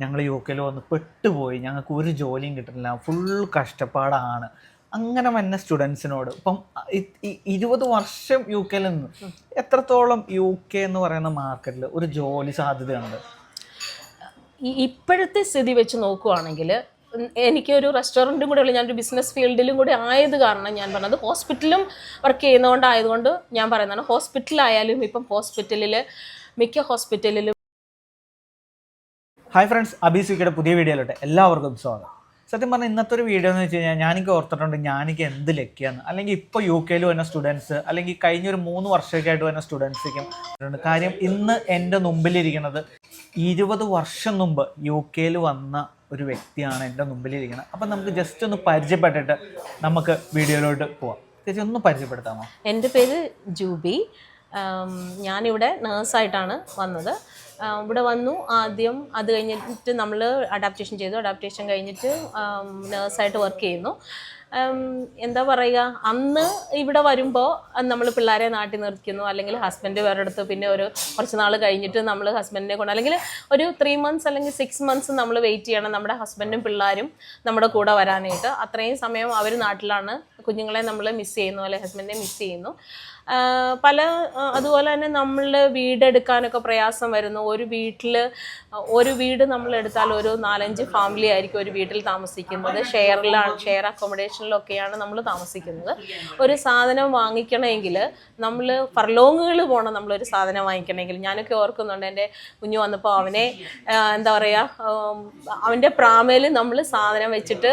ഞങ്ങൾ യു കെയിൽ വന്ന് പെട്ടുപോയി, ഞങ്ങൾക്ക് ഒരു ജോലിയും കിട്ടുന്നില്ല, ഫുൾ കഷ്ടപ്പാടാണ്. അങ്ങനെ വന്ന സ്റ്റുഡൻസിനോട് ഇപ്പം 20 വർഷം യു കെയിൽ നിന്ന് എത്രത്തോളം യു കെ എന്ന് പറയുന്ന മാർക്കറ്റിൽ ഒരു ജോലി സാധ്യതയുണ്ട്? ഇപ്പോഴത്തെ സ്ഥിതി വെച്ച് നോക്കുവാണെങ്കിൽ എനിക്കൊരു റെസ്റ്റോറൻറ്റും കൂടെ ഉള്ളു, ഞാനൊരു ബിസിനസ് ഫീൽഡിലും കൂടി ആയത് കാരണം ഞാൻ പറഞ്ഞത് ഹോസ്പിറ്റലും വർക്ക് ചെയ്യുന്നതുകൊണ്ടായതുകൊണ്ട് ഞാൻ പറയുന്നതാണ്. ഹോസ്പിറ്റലായാലും ഇപ്പം ഹോസ്പിറ്റലിൽ മിക്ക ഹോസ്പിറ്റലിലും. ഹായ് ഫ്രണ്ട്സ്, അബീസിക്കയുടെ പുതിയ വീഡിയോയിലോട്ട് എല്ലാവർക്കും സ്വാഗതം. സത്യം പറഞ്ഞാൽ ഇന്നത്തെ ഒരു വീഡിയോ എന്ന് വെച്ച് കഴിഞ്ഞാൽ ഞാനിക്ക് ഓർത്തിട്ടുണ്ട് ഞാനിക്ക് എന്ത് ലക്കിയാണ്, അല്ലെങ്കിൽ ഇപ്പോൾ യു കെയിൽ വരുന്ന സ്റ്റുഡൻസ്, അല്ലെങ്കിൽ കഴിഞ്ഞൊരു 3 വർഷമൊക്കെയായിട്ട് വരുന്ന സ്റ്റുഡൻസിനും കാര്യം. ഇന്ന് എൻ്റെ മുമ്പിലിരിക്കുന്നത് 20 വർഷം മുമ്പ് യു കെയിൽ വന്ന ഒരു വ്യക്തിയാണ് എൻ്റെ മുമ്പിലിരിക്കുന്നത്. അപ്പം നമുക്ക് ജസ്റ്റ് ഒന്ന് പരിചയപ്പെട്ടിട്ട് നമുക്ക് വീഡിയോയിലോട്ട് പോവാം. ചേച്ചി ഒന്ന് പരിചയപ്പെടുത്താമോ? എൻ്റെ പേര് ജൂബി. ഞാനിവിടെ നേഴ്സായിട്ടാണ് വന്നത്. ഇവിടെ വന്നു ആദ്യം, അത് കഴിഞ്ഞിട്ട് നമ്മൾ അഡാപ്റ്റേഷൻ ചെയ്തു. അഡാപ്റ്റേഷൻ കഴിഞ്ഞിട്ട് നേഴ്സായിട്ട് വർക്ക് ചെയ്യുന്നു. എന്താ പറയുക, അന്ന് ഇവിടെ വരുമ്പോൾ നമ്മൾ പിള്ളേരെ നാട്ടിൽ നിർത്തിക്കുന്നു, അല്ലെങ്കിൽ ഹസ്ബൻഡ് വേറെ അടുത്ത്, പിന്നെ കുറച്ച് നാൾ കഴിഞ്ഞിട്ട് നമ്മൾ ഹസ്ബൻഡിനെ കൊണ്ട്, അല്ലെങ്കിൽ ഒരു 3 months അല്ലെങ്കിൽ 6 months നമ്മൾ വെയിറ്റ് ചെയ്യണം നമ്മുടെ ഹസ്ബൻഡും പിള്ളേരും നമ്മുടെ കൂടെ വരാനായിട്ട്. അത്രയും സമയം അവർ നാട്ടിലാണ്. കുഞ്ഞുങ്ങളെ നമ്മൾ മിസ് ചെയ്യുന്നു, അല്ലെങ്കിൽ ഹസ്ബൻഡിനെ മിസ് ചെയ്യുന്നു. അതുപോലെ തന്നെ നമ്മൾ വീടെടുക്കാനൊക്കെ പ്രയാസം വരുന്നു. ഒരു വീട് നമ്മളെടുത്താൽ ഒരു 4-5 ഫാമിലി ആയിരിക്കും ഒരു വീട്ടിൽ താമസിക്കുന്നത്. ഷെയർ അക്കോമഡേഷനിലൊക്കെയാണ് നമ്മൾ താമസിക്കുന്നത്. ഒരു സാധനം വാങ്ങിക്കണമെങ്കിൽ നമ്മൾ ഫർലോങ്ങുകൾ പോകണം. നമ്മളൊരു സാധനം വാങ്ങിക്കണമെങ്കിൽ ഞാനൊക്കെ ഓർക്കുന്നുണ്ട്, എൻ്റെ കുഞ്ഞു വന്നപ്പോൾ അവനെ എന്താ പറയുക, അവൻ്റെ പ്രാമേൽ നമ്മൾ സാധനം വെച്ചിട്ട്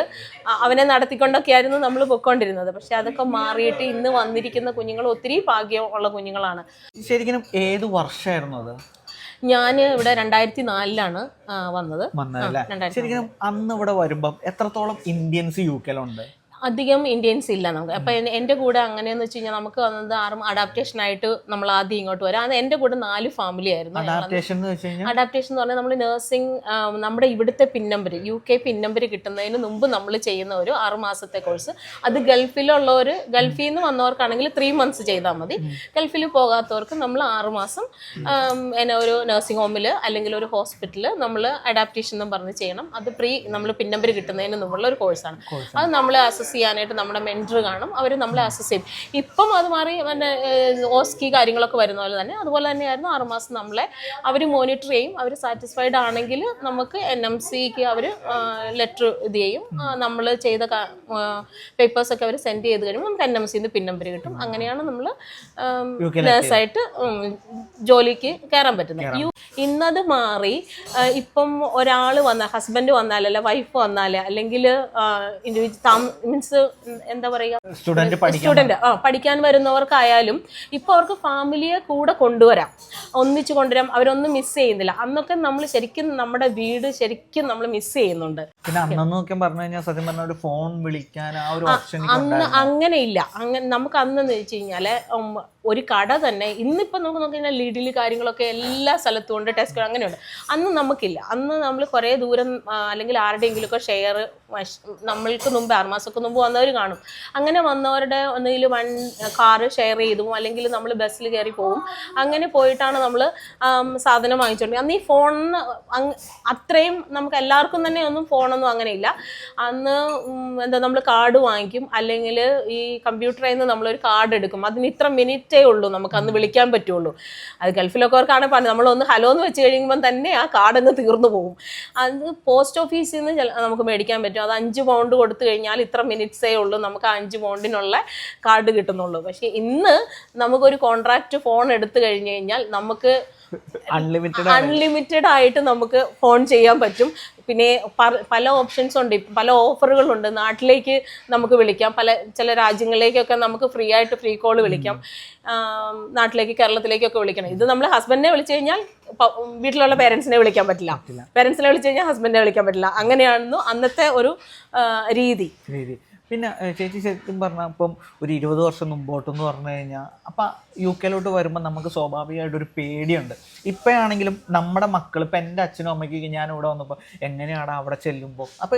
അവനെ നടത്തിക്കൊണ്ടൊക്കെ ആയിരുന്നു നമ്മൾ പൊയ്ക്കൊണ്ടിരുന്നത്. പക്ഷെ അതൊക്കെ മാറിയിട്ട് ഇന്ന് വന്നിരിക്കുന്ന കുഞ്ഞുങ്ങൾ ഒത്തിരി ഭാഗ്യമുള്ള കുഞ്ഞുങ്ങളാണ്. ശരിക്കും ഏത് വർഷമായിരുന്നു അത്? ഞാൻ ഇവിടെ 2004 വന്നത്. ശരിക്കും അന്ന് ഇവിടെ വരുമ്പം എത്രത്തോളം ഇന്ത്യൻസ് യു കെയിലുണ്ട്? അധികം ഇന്ത്യൻസ് ഇല്ല നമുക്ക്. അപ്പം എൻ്റെ കൂടെ അങ്ങനെയെന്ന് വെച്ച് കഴിഞ്ഞാൽ നമുക്ക് വന്നത് അഡാപ്റ്റേഷനായിട്ട് നമ്മൾ ആദ്യം ഇങ്ങോട്ട് വരാം. അത് എൻ്റെ കൂടെ 4 ഫാമിലി ആയിരുന്നു. അഡാപ്റ്റേഷൻ എന്ന് പറഞ്ഞാൽ നമ്മൾ നഴ്സിംഗ്, നമ്മുടെ ഇവിടുത്തെ pin number, U K pin number കിട്ടുന്നതിന് മുമ്പ് നമ്മൾ ചെയ്യുന്ന ഒരു 6 മാസത്തെ കോഴ്സ്. അത് ഗൾഫിൽ നിന്ന് വന്നവർക്കാണെങ്കിൽ 3 months ചെയ്താൽ മതി. ഗൾഫിൽ പോകാത്തവർക്ക് നമ്മൾ 6 മാസം ഒരു നഴ്സിംഗ് ഹോമിൽ അല്ലെങ്കിൽ ഒരു ഹോസ്പിറ്റലിൽ നമ്മൾ അഡാപ്റ്റേഷൻ എന്നും പറഞ്ഞ് ചെയ്യണം. അത് നമ്മൾ പിൻ നമ്പർ കിട്ടുന്നതിന് മുമ്പുള്ള ഒരു കോഴ്സാണ്. അത് നമ്മൾ ചെയ്യാനായിട്ട് നമ്മുടെ മെൻറ്റർ കാണും, അവർ നമ്മളെ അസസ് ചെയ്യും. ഇപ്പം അത് മാറി പിന്നെ ഓസ്കി കാര്യങ്ങളൊക്കെ വരുന്ന പോലെ തന്നെ അതുപോലെ തന്നെയായിരുന്നു. 6 മാസം നമ്മളെ അവർ മോണിറ്റർ ചെയ്യും. അവർ സാറ്റിസ്ഫൈഡ് ആണെങ്കിൽ നമുക്ക് NMCക്ക് അവർ ലെറ്റർ ഇത് ചെയ്യും. നമ്മൾ ചെയ്ത പേപ്പേഴ്സൊക്കെ അവർ സെൻഡ് ചെയ്ത് കഴിയുമ്പോൾ നമുക്ക് NMCന്ന് പിൻ നമ്പർ കിട്ടും. അങ്ങനെയാണ് നമ്മൾ നേഴ്സായിട്ട് ജോലിക്ക് കയറാൻ പറ്റുന്നത്. ഇന്നത് മാറി ഇപ്പം ഒരാൾ ഹസ്ബൻഡ് വന്നാലല്ല, വൈഫ് വന്നാൽ, അല്ലെങ്കിൽ മീൻസ് എന്താ പറയുക, സ്റ്റുഡൻറ്റ് പഠിക്കാൻ വരുന്നവർക്കായാലും ഇപ്പോൾ അവർക്ക് ഫാമിലിയെ കൂടെ കൊണ്ടുവരാം, ഒന്നിച്ച് കൊണ്ടുവരാം. അവരൊന്നും മിസ് ചെയ്യുന്നില്ല. അന്നൊക്കെ നമ്മൾ ശരിക്കും നമ്മുടെ വീട് ശരിക്കും നമ്മൾ മിസ് ചെയ്യുന്നുണ്ട്. പിന്നെ അന്നൊക്കെ പറഞ്ഞു കഴിഞ്ഞാൽ സത്യം പറഞ്ഞ ഒരു ഫോൺ വിളിക്കാൻ ആ ഒരു ഓപ്ഷൻ അന്ന് അങ്ങനെയില്ല. നമുക്ക് അന്നെന്ന് വെച്ച് കഴിഞ്ഞാൽ ഒരു കട തന്നെ, ഇന്നിപ്പോൾ നമുക്ക് നോക്കിക്കഴിഞ്ഞാൽ ലീഡിൽ കാര്യങ്ങളൊക്കെ എല്ലാ സ്ഥലത്തും ഉണ്ട്, ടെസ്റ്റ് അങ്ങനെയുണ്ട്. അന്ന് നമുക്കില്ല. അന്ന് നമ്മൾ കുറേ ദൂരം അല്ലെങ്കിൽ ആരുടെയെങ്കിലുമൊക്കെ ഷെയർ, നമ്മൾക്ക് മുമ്പ് 6 മാസമൊക്കെ മുമ്പ് വന്നവർ കാണും. അങ്ങനെ വന്നവരുടെ ഒന്നുകിൽ കാറ് ഷെയർ ചെയ്തും അല്ലെങ്കിൽ നമ്മൾ ബസ്സിൽ കയറി പോകും. അങ്ങനെ പോയിട്ടാണ് നമ്മൾ സാധനം വാങ്ങിച്ചുകൊണ്ട്. അന്ന് ഈ ഫോണിന് അത്രയും നമുക്ക് എല്ലാവർക്കും തന്നെ ഒന്നും ഫോണൊന്നും അങ്ങനെയില്ല. അന്ന് നമ്മൾ കാർഡ് വാങ്ങിക്കും, അല്ലെങ്കിൽ ഈ കമ്പ്യൂട്ടറിൽ നിന്ന് നമ്മളൊരു കാർഡ് എടുക്കും. അതിന് ഇത്ര മിനിറ്റേ ഉള്ളൂ നമുക്ക് അന്ന് വിളിക്കാൻ പറ്റുള്ളൂ. അത് ഗൾഫിലൊക്കെ അവർക്കാണെങ്കിൽ പറഞ്ഞു നമ്മളൊന്ന് ഹലോ എന്ന് വെച്ച് കഴിയുമ്പം തന്നെ ആ കാർഡങ്ങ് തീർന്നു പോകും. അത് പോസ്റ്റ് ഓഫീസിൽ നിന്ന് നമുക്ക് മേടിക്കാൻ പറ്റും. അത് 5 pound കൊടുത്തു കഴിഞ്ഞാൽ ഇത്ര മിനിറ്റ്സേ ഉള്ളൂ നമുക്ക് 5 pound കാർഡ് കിട്ടുന്നുള്ളൂ. പക്ഷേ ഇന്ന് നമുക്കൊരു കോൺട്രാക്റ്റ് ഫോൺ എടുത്തു കഴിഞ്ഞ് കഴിഞ്ഞാൽ നമുക്ക് അൺലിമിറ്റഡ് ആയിട്ട് നമുക്ക് ഫോൺ ചെയ്യാൻ പറ്റും. പിന്നെ പല ഓപ്ഷൻസ് ഉണ്ട്, പല ഓഫറുകളുണ്ട്. നാട്ടിലേക്ക് നമുക്ക് വിളിക്കാം, ചില രാജ്യങ്ങളിലേക്കൊക്കെ നമുക്ക് ഫ്രീ കോൾ വിളിക്കാം. നാട്ടിലേക്ക്, കേരളത്തിലേക്കൊക്കെ വിളിക്കണം. ഇത് നമ്മൾ ഹസ്ബൻഡിനെ വിളിച്ചു കഴിഞ്ഞാൽ വീട്ടിലുള്ള പേരൻസിനെ വിളിക്കാൻ പറ്റില്ല, പേരൻസിനെ വിളിച്ചു കഴിഞ്ഞാൽ ഹസ്ബൻഡിനെ വിളിക്കാൻ പറ്റില്ല. അങ്ങനെയായിരുന്നു അന്നത്തെ ഒരു രീതി. പിന്നെ ചേച്ചി ശരിക്കും പറഞ്ഞാൽ ഇപ്പം ഒരു 20 വർഷം മുമ്പോട്ടെന്ന് പറഞ്ഞു കഴിഞ്ഞാൽ അപ്പം യു കെയിലോട്ട് വരുമ്പോൾ നമുക്ക് സ്വാഭാവികമായിട്ടൊരു പേടിയുണ്ട്. ഇപ്പോഴാണെങ്കിലും നമ്മുടെ മക്കൾ, ഇപ്പം എൻ്റെ അച്ഛനും അമ്മയ്ക്ക് ഞാൻ ഇവിടെ വന്നപ്പോൾ എങ്ങനെയാണ് അവിടെ ചെല്ലുമ്പോൾ അപ്പം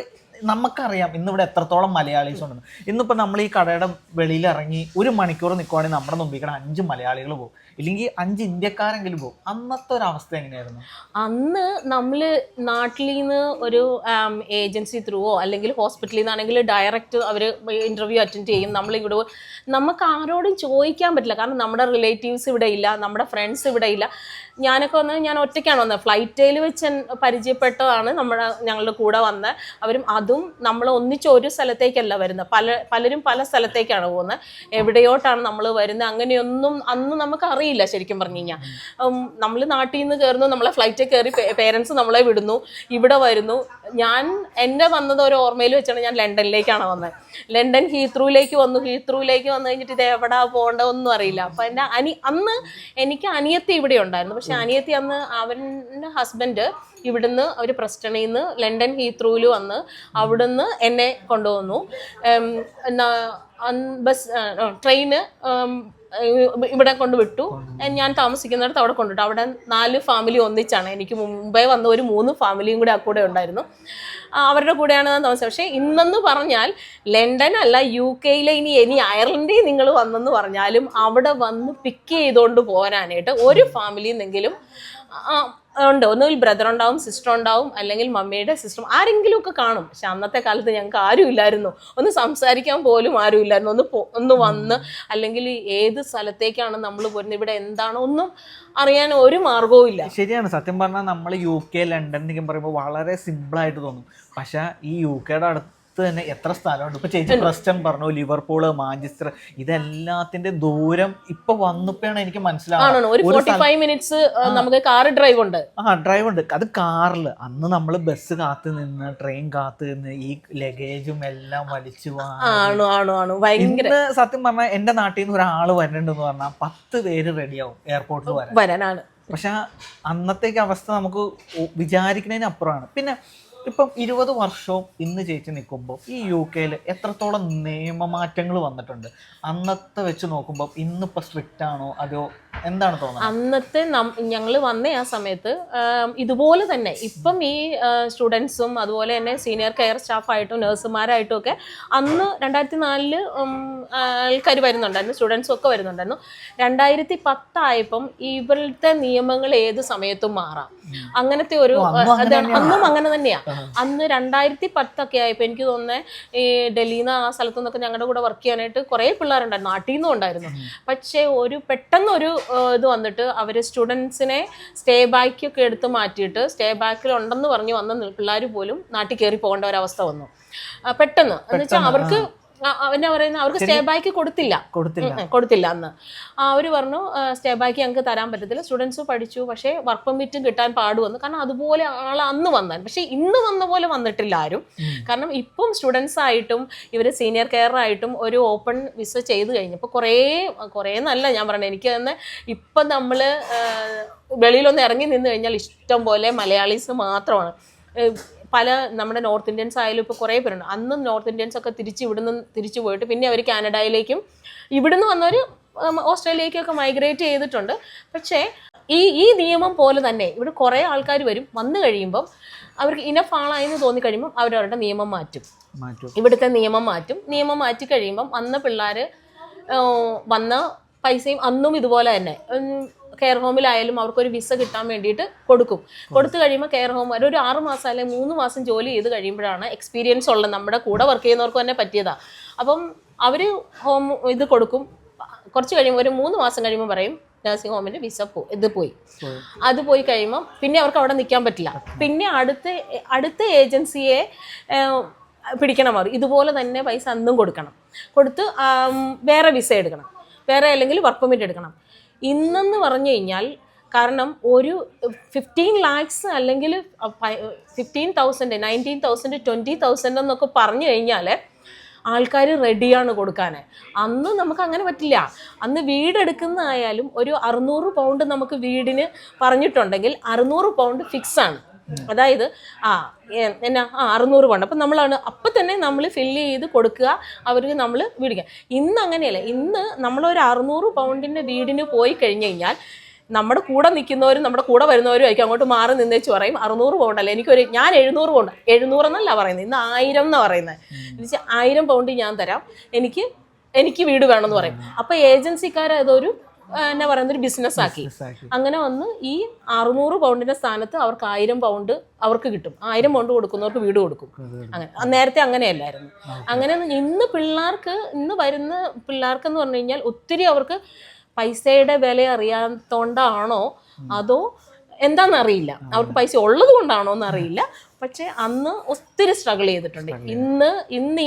നമുക്കറിയാം ഇന്നിവിടെ എത്രത്തോളം മലയാളീസ് ഉണ്ടെന്ന്. ഇന്നിപ്പോൾ നമ്മൾ ഈ കടയുടെ വെളിയിൽ ഇറങ്ങി 1 മണിക്കൂർ നിൽക്കുവാണെങ്കിൽ നമ്മുടെ മുമ്പിൽ 5 മലയാളികൾ പോകും, ഇല്ലെങ്കിൽ 5 ഇന്ത്യക്കാരെങ്കിലും പോകും. അന്നത്തെ ഒരു അവസ്ഥ എങ്ങനെയായിരുന്നു? അന്ന് നമ്മൾ നാട്ടിൽ നിന്ന് ഒരു ഏജൻസി ത്രൂവോ അല്ലെങ്കിൽ ഹോസ്പിറ്റലിൽ നിന്നാണെങ്കിൽ ഡയറക്റ്റ് അവർ ഇൻ്റർവ്യൂ അറ്റൻഡ് ചെയ്യും. നമ്മളിവിടെ നമുക്ക് ആരോടും ചോദിക്കാൻ പറ്റില്ല, കാരണം നമ്മുടെ റിലേറ്റീവ്സ് ഇവിടെ ഇല്ല, നമ്മുടെ ഫ്രണ്ട്സ് ഇവിടെ ഇല്ല. ഞാനൊക്കെ വന്നത് ഞാൻ ഒറ്റയ്ക്കാണ് വന്നത്. ഫ്ലൈറ്റിൽ വെച്ച് പരിചയപ്പെട്ടതാണ് ഞങ്ങളുടെ കൂടെ വന്ന അവരും. അതും നമ്മൾ ഒന്നിച്ച് ഒരു സ്ഥലത്തേക്കല്ല വരുന്നത്, പലരും പല സ്ഥലത്തേക്കാണ് പോകുന്നത്, എവിടെയോട്ടാണ് നമ്മൾ വരുന്നത് അങ്ങനെയൊന്നും അന്ന് നമുക്ക് അറിയില്ല. ശരിക്കും പറഞ്ഞു കഴിഞ്ഞാൽ നമ്മൾ നാട്ടിൽ നിന്ന് കയറുന്നു, നമ്മളെ ഫ്ലൈറ്റിൽ കയറി പേരൻസ് നമ്മളെ വിടുന്നു, ഇവിടെ വരുന്നു. എന്നെ വന്നത് ഒരു ഓർമ്മയിൽ വെച്ചാണ് ഞാൻ ലണ്ടനിലേക്കാണ് വന്നത്. ലണ്ടൻ ഹീത്രൂയിലേക്ക് വന്നു കഴിഞ്ഞിട്ട് ഇത് എവിടെ പോകേണ്ട ഒന്നും അറിയില്ല. അപ്പം അന്ന് എനിക്ക് അനിയത്തി ഇവിടെ ഉണ്ടായിരുന്നു. പക്ഷെ അനിയത്തി അന്ന് അവൻ്റെ ഹസ്ബൻഡ് ഇവിടുന്ന് അവർ പ്രസ്റ്റണിൽ നിന്ന് ലണ്ടൻ ഹീത്രൂയിൽ വന്ന് അവിടുന്ന് എന്നെ കൊണ്ടുവന്നു. ട്രെയിന് ഇവിടെ കൊണ്ടുവിട്ടു. ഞാൻ താമസിക്കുന്നിടത്ത് അവിടെ കൊണ്ടുവിട്ടു. അവിടെ 4 ഫാമിലി ഒന്നിച്ചാണ്. എനിക്ക് മുമ്പേ വന്ന ഒരു 3 ഫാമിലിയും കൂടെ ആ കൂടെ ഉണ്ടായിരുന്നു. അവരുടെ കൂടെയാണ് ഞാൻ താമസിച്ചത്. പക്ഷേ ഇന്നെന്ന് പറഞ്ഞാൽ ലണ്ടൻ അല്ല, UK ഇനി അയർലൻഡിൽ നിങ്ങൾ വന്നെന്ന് പറഞ്ഞാലും അവിടെ വന്ന് പിക്ക് ചെയ്തുകൊണ്ട് പോരാനായിട്ട് ഒരു ഫാമിലിയിൽ നിന്നെങ്കിലും ഉണ്ട്. ഒന്നുകിൽ ബ്രദർ ഉണ്ടാവും, സിസ്റ്റർ ഉണ്ടാവും, അല്ലെങ്കിൽ മമ്മിയുടെ സിസ്റ്റർ, ആരെങ്കിലും ഒക്കെ കാണും. പക്ഷെ അന്നത്തെ കാലത്ത് ഞങ്ങൾക്ക് ആരും ഇല്ലായിരുന്നു, ഒന്ന് സംസാരിക്കാൻ പോലും ആരും ഇല്ലായിരുന്നു. ഒന്ന് വന്ന് അല്ലെങ്കിൽ ഏത് സ്ഥലത്തേക്കാണ് നമ്മൾ പോരുന്നത്, ഇവിടെ എന്താണോ ഒന്നും അറിയാൻ ഒരു മാർഗവും ഇല്ല. ശരിയാണ്. സത്യം പറഞ്ഞാൽ നമ്മൾ UK, ലണ്ടൻ എന്നൊക്കെ പറയുമ്പോൾ വളരെ സിമ്പിളായിട്ട് തോന്നും. പക്ഷെ ഈ UK അടുത്ത് തന്നെ എത്ര സ്ഥലമുണ്ട്. ഇപ്പൊ ചേച്ചി പ്രസ്റ്റൺ പറഞ്ഞു, ലിവർപൂള്, മാഞ്ചസ്റ്റർ, ഇതെല്ലാത്തിന്റെ ദൂരം ഇപ്പൊ വന്നപ്പോഴാണ് എനിക്ക് മനസ്സിലാവുന്നത്. ഒരു 45 മിനിറ്റ്സ് നമുക്ക് കാർ ഡ്രൈവ് ഉണ്ട്. ഡ്രൈവ് ഉണ്ട്. അത് കാറില്. അന്ന് നമ്മള് ബസ് കാത്തു നിന്ന്, ട്രെയിൻ കാത്തു നിന്ന്, ഈ ലഗേജും എല്ലാം വലിച്ചു ഭയങ്കര. സത്യം പറഞ്ഞാൽ എന്റെ നാട്ടിൽ നിന്ന് ഒരാള് വരണ്ടെന്ന് പറഞ്ഞാൽ 10 പേര് റെഡിയാവും എയർപോർട്ടിൽ വരാനാണ്. പക്ഷെ അന്നത്തേക്ക് അവസ്ഥ നമുക്ക് വിചാരിക്കുന്നതിന് അപ്പുറമാണ്. പിന്നെ ഇപ്പം 20 വർഷവും ഇന്ന് ചേച്ചി നിൽക്കുമ്പോൾ ഈ UK എത്രത്തോളം നിയമമാറ്റങ്ങൾ വന്നിട്ടുണ്ട്? അന്നത്തെ വെച്ച് നോക്കുമ്പോൾ ഇന്നിപ്പോൾ സ്ട്രിക്റ്റ് ആണോ അതോ എന്താണ് തോന്നുന്നത്? അന്നത്തെ ഞങ്ങൾ വന്ന ആ സമയത്ത് ഇതുപോലെ തന്നെ ഇപ്പം ഈ സ്റ്റുഡൻസും അതുപോലെ തന്നെ സീനിയർ കെയർ സ്റ്റാഫായിട്ടും നഴ്സുമാരായിട്ടും ഒക്കെ അന്ന് 2004 ആൾക്കാർ വരുന്നുണ്ടായിരുന്നു, സ്റ്റുഡൻസും ഒക്കെ വരുന്നുണ്ടായിരുന്നു. 2010 ആയപ്പം ഇവരുടെ നിയമങ്ങൾ ഏത് സമയത്തും മാറാം, അങ്ങനത്തെ ഒരു അന്നും അങ്ങനെ തന്നെയാണ്. അന്ന് 2010 ഒക്കെ ആയപ്പോൾ എനിക്ക് തോന്നുന്നത് ഈ ഡൽഹിയിൽ നിന്ന് ആ സ്ഥലത്തു നിന്നൊക്കെ ഞങ്ങളുടെ കൂടെ വർക്ക് ചെയ്യാനായിട്ട് കുറേ പിള്ളേരുണ്ടായിരുന്നു, നാട്ടിൽ നിന്നും ഉണ്ടായിരുന്നു. പക്ഷേ പെട്ടെന്നൊരു ഇത് വന്നിട്ട് അവർ സ്റ്റുഡൻസിനെ സ്റ്റേ ബാക്കൊക്കെ എടുത്ത് മാറ്റിയിട്ട് സ്റ്റേ ബാക്കിൽ ഉണ്ടെന്ന് പറഞ്ഞ് വന്ന പിള്ളേർ പോലും നാട്ടിൽ കയറി പോകേണ്ട ഒരവസ്ഥ വന്നു പെട്ടെന്ന്. എന്ന് വെച്ചാൽ അവർക്ക് എന്നാ പറയുന്നത്, അവർക്ക് സ്റ്റേ ബാക്ക് കൊടുത്തില്ല അന്ന്. അവർ പറഞ്ഞു സ്റ്റേ ബാക്ക് ഞങ്ങൾക്ക് തരാൻ പറ്റത്തില്ല, സ്റ്റുഡൻസ് പഠിച്ചു പക്ഷേ വർക്ക് പെർമിറ്റും കിട്ടാൻ പാടുവന്നു. കാരണം അതുപോലെ അന്ന് വന്നാൽ, പക്ഷേ ഇന്ന് വന്ന പോലെ വന്നിട്ടില്ല ആരും. കാരണം ഇപ്പം സ്റ്റുഡൻസ് ആയിട്ടും ഇവർ സീനിയർ കെയർ ആയിട്ടും ഒരു ഓപ്പൺ വിസ ചെയ്ത് കഴിഞ്ഞപ്പോൾ കുറേ നല്ല, ഞാൻ പറഞ്ഞത് എനിക്ക് തന്നെ ഇപ്പം നമ്മൾ വെളിയിലൊന്ന് ഇറങ്ങി നിന്ന് കഴിഞ്ഞാൽ ഇഷ്ടം പോലെ മലയാളീസ് മാത്രമാണ്. പല നമ്മുടെ നോർത്ത് ഇന്ത്യൻസ് ആയാലും ഇപ്പോൾ കുറേ പേരുണ്ട്. അന്ന് നോർത്ത് ഇന്ത്യൻസ് ഒക്കെ ഇവിടുന്ന് തിരിച്ചു പോയിട്ട് പിന്നെ അവർ കാനഡയിലേക്കും ഇവിടുന്ന് വന്നവർ ഓസ്ട്രേലിയയിലേക്കൊക്കെ മൈഗ്രേറ്റ് ചെയ്തിട്ടുണ്ട്. പക്ഷേ ഈ നിയമം പോലെ തന്നെ ഇവിടെ കുറേ ആൾക്കാർ വന്നു കഴിയുമ്പം അവർക്ക് ഇനഫ് ആളായെന്ന് തോന്നിക്കഴിയുമ്പം അവരവരുടെ നിയമം മാറ്റും, ഇവിടുത്തെ നിയമം മാറ്റി കഴിയുമ്പം അന്ന് പിള്ളേർ വന്ന പൈസയും അന്നും ഇതുപോലെ തന്നെ കെയർ ഹോമിലായാലും അവർക്കൊരു വിസ കിട്ടാൻ വേണ്ടിയിട്ട് കൊടുത്തു കഴിയുമ്പോൾ കെയർ ഹോം ഒരു 6 മാസം അല്ലെങ്കിൽ 3 മാസം ജോലി ചെയ്ത് കഴിയുമ്പോഴാണ് എക്സ്പീരിയൻസ് ഉള്ളത്, നമ്മുടെ കൂടെ വർക്ക് ചെയ്യുന്നവർക്ക് തന്നെ പറ്റിയതാണ്. അപ്പം അവർ ഹോം ഇത് കൊടുക്കും. കുറച്ച് കഴിയുമ്പോൾ ഒരു 3 മാസം കഴിയുമ്പോൾ പറയും നഴ്സിംഗ് ഹോമിൻ്റെ വിസ പോയി. അത് പോയി കഴിയുമ്പം പിന്നെ അവർക്ക് അവിടെ നിൽക്കാൻ പറ്റില്ല. പിന്നെ അടുത്ത ഏജൻസിയെ പിടിക്കണം. അവർ ഇതുപോലെ തന്നെ പൈസ അന്നും കൊടുത്ത് വേറെ വിസ എടുക്കണം, വേറെ അല്ലെങ്കിൽ വർക്ക് പെർമിറ്റ് എടുക്കണം. ഇന്നെന്ന് പറഞ്ഞു കഴിഞ്ഞാൽ കാരണം ഒരു 15 lakhs അല്ലെങ്കിൽ 15,000, 19,000, 20,000 എന്നൊക്കെ പറഞ്ഞു കഴിഞ്ഞാൽ ആൾക്കാർ റെഡിയാണ് കൊടുക്കാൻ. അന്ന് നമുക്ക് അങ്ങനെ പറ്റില്ല. അന്ന് വീടെടുക്കുന്നതായാലും ഒരു 600 പൗണ്ട് നമുക്ക് വീടിന് പറഞ്ഞിട്ടുണ്ടെങ്കിൽ 600 പൗണ്ട് ഫിക്സാണ്. അതായത് 600 പൗണ്ട്. അപ്പം നമ്മളാണ് അപ്പം തന്നെ നമ്മൾ ഫില്ല് ചെയ്ത് കൊടുക്കുക, അവർക്ക് നമ്മൾ വീടിക്കുക. ഇന്ന് അങ്ങനെയല്ല. ഇന്ന് നമ്മളൊരു 600 പൗണ്ടിൻ്റെ വീടിന് പോയി കഴിഞ്ഞ് കഴിഞ്ഞാൽ നമ്മുടെ കൂടെ നിൽക്കുന്നവരും നമ്മുടെ കൂടെ വരുന്നവരും ആയിരിക്കും അങ്ങോട്ട് മാറി നിന്നേച്ച് പറയും 600 പൗണ്ടല്ലേ എനിക്കൊരു, ഞാൻ 700 പൗണ്ട്, 700 എന്നല്ല പറയുന്നത്, ഇന്ന് 1000 എന്നാണ് പറയുന്നത്. എന്ന് വെച്ചാൽ 1000 പൗണ്ട് ഞാൻ തരാം, എനിക്ക് വീട് വേണമെന്ന് പറയും. അപ്പോൾ ഏജൻസിക്കാർ അതൊരു എന്നാ പറയുന്നത്, ഒരു ബിസിനസ് ആക്കി. അങ്ങനെ വന്ന് ഈ 600 പൗണ്ടിന്റെ സ്ഥാനത്ത് അവർക്ക് 1000 പൗണ്ട് അവർക്ക് കിട്ടും. 1000 പൗണ്ട് കൊടുക്കുന്നവർക്ക് വീട് കൊടുക്കും. അങ്ങനെ നേരത്തെ അങ്ങനെയല്ലായിരുന്നു. അങ്ങനെ ഇന്ന് വരുന്ന പിള്ളേർക്ക് എന്ന് പറഞ്ഞു കഴിഞ്ഞാൽ ഒത്തിരി അവർക്ക് പൈസയുടെ വില അറിയാത്തോണ്ടാണോ അതോ എന്താണെന്നറിയില്ല, അവർക്ക് പൈസ ഉള്ളത് കൊണ്ടാണോ എന്നറിയില്ല. പക്ഷെ അന്ന് ഒത്തിരി സ്ട്രഗിൾ ചെയ്തിട്ടുണ്ട്. ഇന്ന്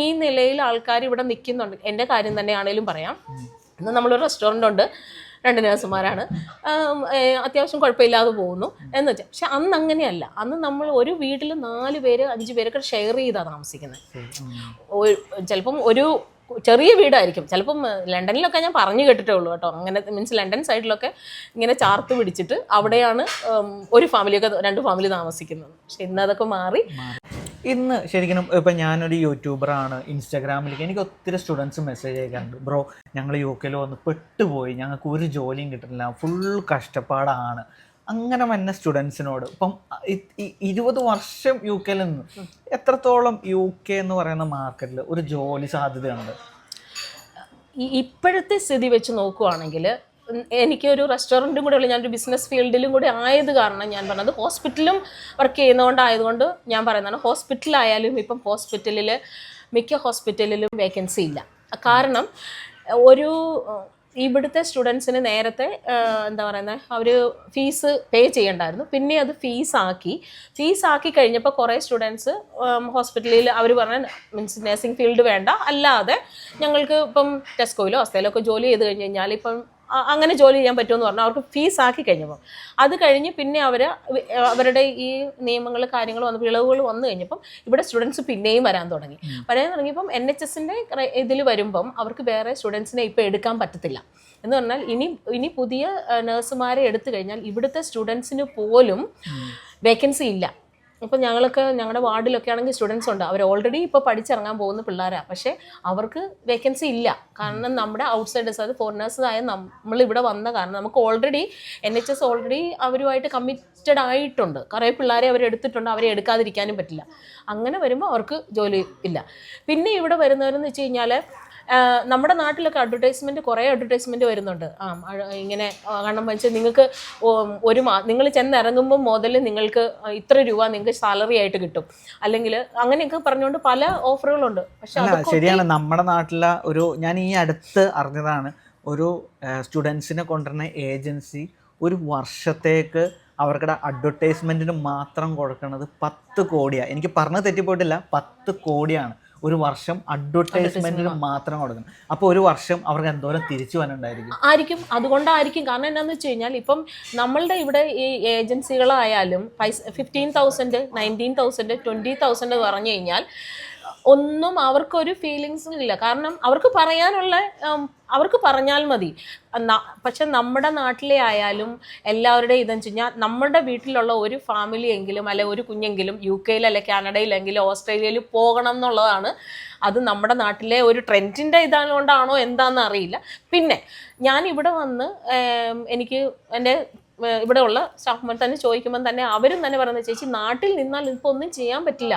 ഈ നിലയിൽ ആൾക്കാർ ഇവിടെ നിൽക്കുന്നുണ്ട്. എൻ്റെ കാര്യം തന്നെയാണേലും പറയാം. ഇന്ന് നമ്മളൊരു റെസ്റ്റോറൻ്റ് ഉണ്ട്, 2 നഴ്സുമാരാണ്, അത്യാവശ്യം കുഴപ്പമില്ലാതെ പോകുന്നു എന്ന് വെച്ചാൽ. പക്ഷെ അന്ന് അങ്ങനെയല്ല. അന്ന് നമ്മൾ ഒരു വീട്ടിൽ 4 പേര് 5 പേരൊക്കെ ഷെയർ ചെയ്താണ് താമസിക്കുന്നത്. ചിലപ്പം ഒരു ചെറിയ വീടായിരിക്കും, ചിലപ്പം ലണ്ടനിലൊക്കെ ഞാൻ പറഞ്ഞു കേട്ടിട്ടേ ഉള്ളൂ കേട്ടോ. അങ്ങനെ മീൻസ് ലണ്ടൻ സൈഡിലൊക്കെ ഇങ്ങനെ ചാർത്ത് പിടിച്ചിട്ട് അവിടെയാണ് ഒരു ഫാമിലിയൊക്കെ 2 ഫാമിലി താമസിക്കുന്നത്. പക്ഷെ ഇന്ന് അതൊക്കെ മാറി. ഇന്ന് ശരിക്കും ഇപ്പം ഞാനൊരു യൂട്യൂബറാണ്, ഇൻസ്റ്റാഗ്രാമിലേക്ക് എനിക്ക് ഒത്തിരി സ്റ്റുഡൻസ് മെസ്സേജ് അയക്കാറുണ്ട്, ബ്രോ ഞങ്ങൾ UK വന്ന് പെട്ടുപോയി, ഞങ്ങൾക്ക് ഒരു ജോലിയും കിട്ടുന്നില്ല, ഫുൾ കഷ്ടപ്പാടാണ്. അങ്ങനെ വന്ന സ്റ്റുഡൻസിനോട് ഇപ്പം 20 വർഷം UK നിന്ന് എത്രത്തോളം UK എന്ന് പറയുന്ന മാർക്കറ്റിൽ ഒരു ജോലി സാധ്യതയുണ്ട്? ഇപ്പോഴത്തെ സ്ഥിതി വെച്ച് നോക്കുവാണെങ്കിൽ എനിക്കൊരു റെസ്റ്റോറൻറ്റും കൂടെ ഉള്ളു, ഞാനൊരു ബിസിനസ് ഫീൽഡിലും കൂടി ആയത് കാരണം ഞാൻ പറഞ്ഞത്, ഹോസ്പിറ്റലും വർക്ക് ചെയ്യുന്നതുകൊണ്ടായതുകൊണ്ട് ഞാൻ പറയുന്നതാണ്. ഹോസ്പിറ്റലായാലും ഇപ്പം മിക്ക ഹോസ്പിറ്റലിലും വേക്കൻസി ഇല്ല. കാരണം ഇവിടുത്തെ സ്റ്റുഡൻസിന് നേരത്തെ എന്താ പറയുന്നത്, അവർ ഫീസ് പേ ചെയ്യണ്ടായിരുന്നു. പിന്നെ അത് ഫീസാക്കി കഴിഞ്ഞപ്പോൾ കുറേ സ്റ്റുഡൻസ് ഹോസ്പിറ്റലിൽ അവർ പറഞ്ഞ മീൻസ് നഴ്സിംഗ് ഫീൽഡ് വേണ്ട, അല്ലാതെ ഞങ്ങൾക്ക് ഇപ്പം ടെസ്കോയിലോ ഹോസ്റ്റലിലോ ഒക്കെ ജോലി ചെയ്ത് കഴിഞ്ഞ് കഴിഞ്ഞാൽ ഇപ്പം അങ്ങനെ ജോലി ചെയ്യാൻ പറ്റുമെന്ന് പറഞ്ഞാൽ അവർക്ക് ഫീസാക്കി കഴിഞ്ഞപ്പോൾ അത് കഴിഞ്ഞ് പിന്നെ അവരുടെ ഈ നിയമങ്ങൾ കാര്യങ്ങൾ ഇളവുകൾ വന്നു കഴിഞ്ഞപ്പം ഇവിടെ സ്റ്റുഡൻസ് പിന്നെയും വരാൻ തുടങ്ങിയപ്പം NHSൻ്റെ ഇതിൽ വരുമ്പം അവർക്ക് വേറെ സ്റ്റുഡൻസിനെ ഇപ്പോൾ എടുക്കാൻ പറ്റത്തില്ല. എന്ന് പറഞ്ഞാൽ ഇനി പുതിയ നഴ്സുമാരെ എടുത്തു കഴിഞ്ഞാൽ ഇവിടുത്തെ സ്റ്റുഡൻസിന് പോലും വേക്കൻസി ഇല്ല. ഇപ്പം ഞങ്ങളുടെ വാർഡിലൊക്കെ ആണെങ്കിൽ സ്റ്റുഡൻസ് ഉണ്ട്, അവർ ഓൾറെഡി ഇപ്പോൾ പഠിച്ചിറങ്ങാൻ പോകുന്ന പിള്ളേരാണ്. പക്ഷേ അവർക്ക് വേക്കൻസി ഇല്ല. കാരണം നമ്മുടെ ഔട്ട്സൈഡേഴ്സ്, അതായത് ഫോറിനേഴ്സായ നമ്മളിവിടെ വന്ന കാരണം നമുക്ക് ഓൾറെഡി NHS അവരുമായിട്ട് കമ്മിറ്റഡ് ആയിട്ടുണ്ട്. കുറേ പിള്ളേരെ അവരെടുത്തിട്ടുണ്ട്, അവരെ എടുക്കാതിരിക്കാനും പറ്റില്ല. അങ്ങനെ വരുമ്പോൾ അവർക്ക് ജോലി ഇല്ല. പിന്നെ ഇവിടെ വരുന്നവരെന്ന് വെച്ച് കഴിഞ്ഞാൽ നമ്മുടെ നാട്ടിലൊക്കെ കുറേ അഡ്വർടൈസ്മെൻറ്റ് വരുന്നുണ്ട്. ഇങ്ങനെ കാരണം വെച്ചാൽ നിങ്ങൾക്ക് നിങ്ങൾ ചെന്നിറങ്ങുമ്പോൾ മുതൽ നിങ്ങൾക്ക് ഇത്ര രൂപ നിങ്ങൾക്ക് സാലറി ആയിട്ട് കിട്ടും, അല്ലെങ്കിൽ അങ്ങനെയൊക്കെ പറഞ്ഞുകൊണ്ട് പല ഓഫറുകളുണ്ട്. പക്ഷെ ശരിയാണ്. നമ്മുടെ നാട്ടിലെ ഞാൻ ഈ അടുത്ത് അറിഞ്ഞതാണ്, ഒരു സ്റ്റുഡൻസിനെ കൊണ്ടുവരുന്ന ഏജൻസി ഒരു വർഷത്തേക്ക് അവർക്കുടെ അഡ്വർടൈസ്മെൻറ്റിന് മാത്രം കൊടുക്കുന്നത് 10 കോടിയാണ്. എനിക്ക് പറഞ്ഞ് തെറ്റിപ്പോയിട്ടില്ല, 10 കോടിയാണ് ഒരു വർഷം അഡ്വർടൈസ്മെന്റിന് മാത്രം കൊടുക്കണം. അപ്പോൾ ഒരു വർഷം അവർക്ക് എന്തോരം തിരിച്ചു വന്നിട്ടുണ്ടായിരിക്കും. അതുകൊണ്ടായിരിക്കും. കാരണം എന്താണെന്ന് വെച്ച് കഴിഞ്ഞാൽ ഇപ്പം നമ്മളുടെ ഇവിടെ ഈ ഏജൻസികളായാലും 15,000 19,000 20,000 പറഞ്ഞു കഴിഞ്ഞാൽ ഒന്നും അവർക്കൊരു ഫീലിങ്സും ഇല്ല. കാരണം അവർക്ക് പറഞ്ഞാൽ മതി. പക്ഷെ നമ്മുടെ നാട്ടിലെ ആയാലും എല്ലാവരുടെയും ഇതെന്ന് വെച്ച് കഴിഞ്ഞാൽ നമ്മുടെ വീട്ടിലുള്ള ഒരു ഫാമിലി എങ്കിലും അല്ലെ ഒരു കുഞ്ഞെങ്കിലും UK അല്ലെ കാനഡയിലെങ്കിലും ഓസ്ട്രേലിയയിൽ പോകണം എന്നുള്ളതാണ്. അത് നമ്മുടെ നാട്ടിലെ ഒരു ട്രെൻഡിൻ്റെ ഇതാകൊണ്ടാണോ എന്താണെന്ന് അറിയില്ല. പിന്നെ ഞാൻ ഇവിടെ വന്ന് എനിക്ക് എൻ്റെ ഇവിടെയുള്ള സ്റ്റാഫ്മാർ തന്നെ ചോദിക്കുമ്പം തന്നെ അവരും തന്നെ പറയുന്നത്, ചേച്ചി നാട്ടിൽ നിന്നാൽ ഇപ്പോൾ ഒന്നും ചെയ്യാൻ പറ്റില്ല.